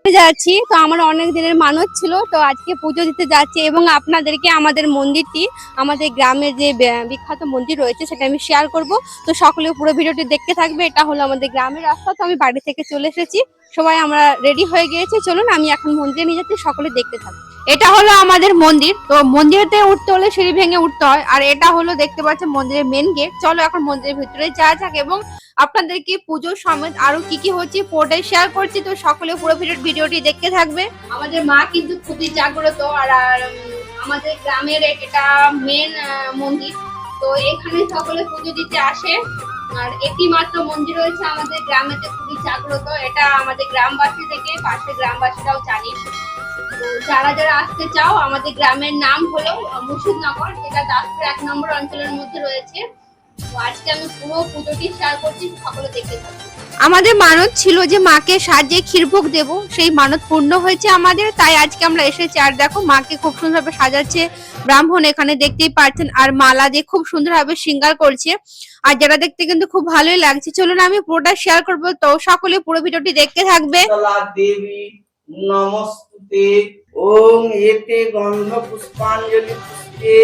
যাচ্ছি তো আমার অনেক দিনের মানত ছিল, তো আজকে পুজো দিতে যাচ্ছি এবং আপনাদেরকে আমাদের মন্দিরটি, আমাদের গ্রামের যে বিখ্যাত মন্দির রয়েছে সেটা আমি শেয়ার করব। তো সকলে পুরো ভিডিওটি দেখতে থাকবে। এটা হলো আমাদের গ্রামের রাস্তা, তো আমি বাড়ি থেকে চলে এসেছি, সবাই আমরা রেডি হয়ে গিয়েছি। চলুন আমি এখন মন্দিরে নিয়ে যাচ্ছি, সকলে দেখতে থাকবে। এটা হলো আমাদের মন্দির, তো মন্দিরেতে উঠতে হলে সিঁড়ি ভেঙে উঠতে হয়, আর এটা হলো দেখতে পাচ্ছেন মন্দিরের মেন গেট। চলো এখন মন্দিরের ভিতরে যাওয়া যাক এবং আপনাদেরকে পুজোর সমেত আরো কি কি হচ্ছে পুরোটাই শেয়ার করছি। তো সকলে পুরো ভিডিওটি দেখতে থাকবে। আমাদের মা কিন্তু খুবই জাগ্রত, আর আমাদের গ্রামের এটা মেন মন্দির। তো এখানে সকলে পুজো দিতে আসে, আর একটি মাত্র মন্দির রয়েছে আমাদের গ্রামেতে খুবই জাগ্রত। এটা আমাদের গ্রামবাসী থেকে পাশে গ্রামবাসীরাও জানে। তো যারা যারা আসতে চাও, আমাদের গ্রামের নাম হলো মুর্শিদনগর, যেটা দাসপুর 1 নম্বর অঞ্চলের মধ্যে রয়েছে। তো আজকে আমি পুরো পুজোটি শেয়ার করছি, সকলে দেখতে থাকুন। আমাদের মানত ছিল যে মাকে সাজিয়ে ক্ষীরভোগ দেব, সেই মানত পূর্ণ হয়েছে আমাদের, তাই আজকে আমরা এসেছি। আর দেখো মাকে খুব সুন্দরভাবে সাজাচ্ছে ব্রাহ্মণ, এখানে দেখতেই পাচ্ছেন, আর মালা দিয়ে খুব সুন্দরভাবে শৃঙ্গার করছে, আর যেটা দেখতে কিন্তু খুব ভালোই লাগছে। চলুন আমি পুরোটা শেয়ার করব, তো সকলে পুরো ভিডিওটি দেখতে থাকবে। দেবী নমস্তুতে। ওম এতে গন্ধ পুষ্পাঞ্জলি পুষ্পে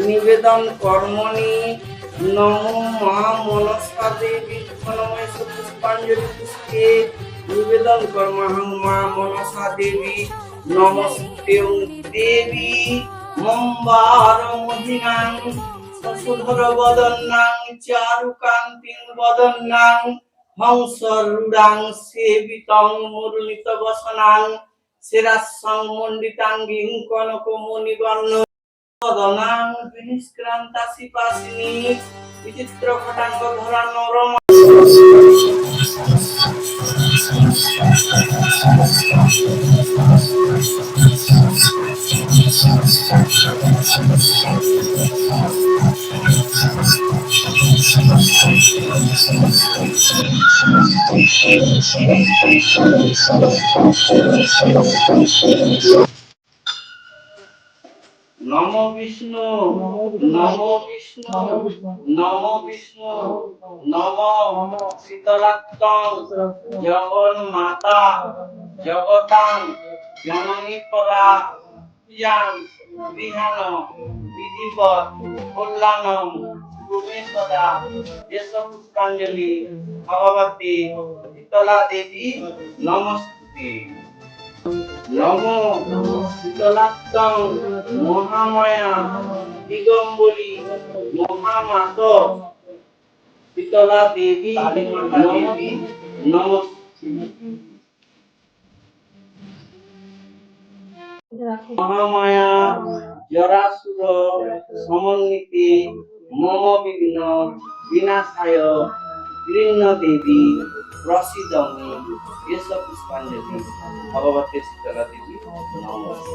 নিবেদন কর্মণি নমো মা মনসা দেবী নমঃ পুষ্পাঞ্জলি পুষ্পে নিবেদন কর্মহং মা মনসা দেবী নমস্তে। দেবী মম্বার মহিনাং সুধর বদন্নাং চারুকান্তিং বদন্নাং হংসরুডাং সেবিতং মুরলিত বসনাং শিরাসং মণ্ডিতাঙ্গিং কনকমণিবর্ণ বদনাং বিনিষ্ক্রান্তা শিপাসিনী বিচিত্র খটাঙ্গ ধরা নরম। নম বিষ্ণু নম বিষ্ণু নম বিষ্ণু নম শীতলাত্তং জগন্মাতা জগতাং জননী পরা ইয়াং বিহান বিধিবৎ কল্যাণম কুমে সদা দেশ পুষ্পাঞ্জলি ভগবতী শীতলা দেবী নমস্তুতে। নমো শীতলাত্তং মহামায়া দিগম্বরী মহামাত শীতলা দেবী নমস্তে। মহামায়া জরাসুর সমন্বিতে মম বিঘ্ন বিনাশায় গৃহ্ণ দেবী প্রসিদমি এস পুষ্পাঞ্জলি ভগবতী শীতলা দেবী নমস্তে।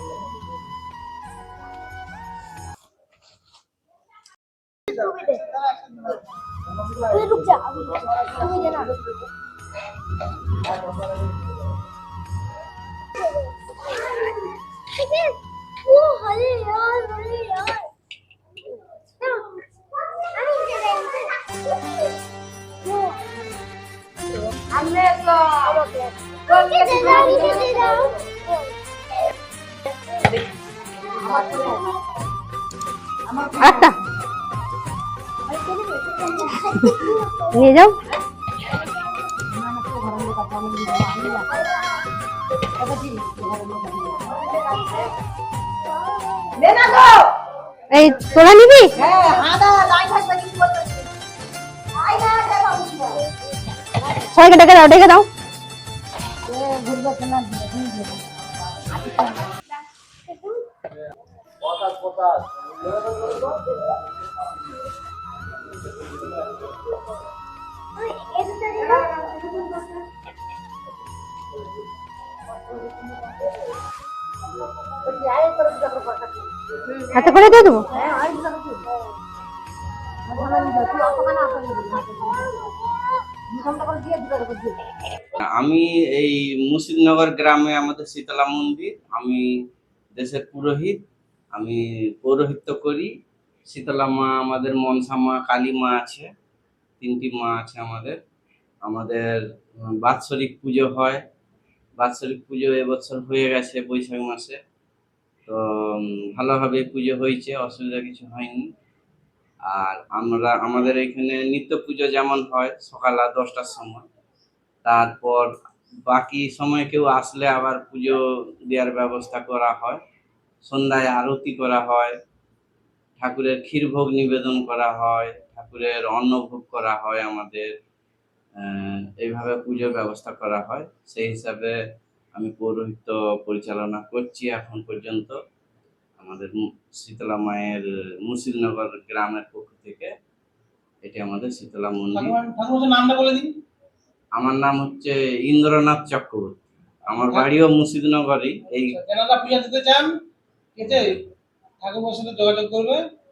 रुक जा तुम्हें देना वो हरे यार हमने একটা নিয়ে যাও। এই তোরা নিবি? সবাইকে ডেকে দাও, ডেকে দাও। হাতে করে দিয়ে দেবো। আমি এই মুর্শিদনগর গ্রামে আমাদের শীতলা মন্দির, আমি দেশের পুরোহিত, আমি পৌরোহিত্য করি। শীতলা মা আমাদের, মনসা মা, কালী মা আছে, 3টি মা আছে আমাদের। আমাদের বাৎসরিক পুজো হয়, বাৎসরিক পুজো এবছর হয়ে গেছে বৈশাখ মাসে। তো ভালোভাবে পুজো হয়েছে, অসুবিধা কিছু হয়নি। আর আমাদের এখানে নিত্য পুজো যেমন হয় সকাল 10টার সময়, তারপর বাকি সময় কেউ আসলে আবার পুজো দেওয়ার ব্যবস্থা করা হয়। সন্ধ্যায় আরতি করা হয়, ঠাকুরের ক্ষীরভোগ নিবেদন করা হয়, ঠাকুরের অন্নভোগ করা হয় আমাদের। এইভাবে পুজোর ব্যবস্থা করা হয়। সেই হিসাবে আমি পৌরোহিত্য পরিচালনা করছি এখন পর্যন্ত আমাদের শীতলা মায়ের মুর্শিদনগর গ্রামের পক্ষ থেকে। এটি আমাদের শীতলা মন্দির। ঠাকুরের নামটা বলে দিন। আমার নাম হচ্ছে ইন্দ্রনাথ চক্রবর্তী। আমার বাড়িও মুর্শিদনগরই। এই যারা পূজা দিতে চান, ঠিক আছে, ঠাকুরের সাথে যোগাযোগ করবে।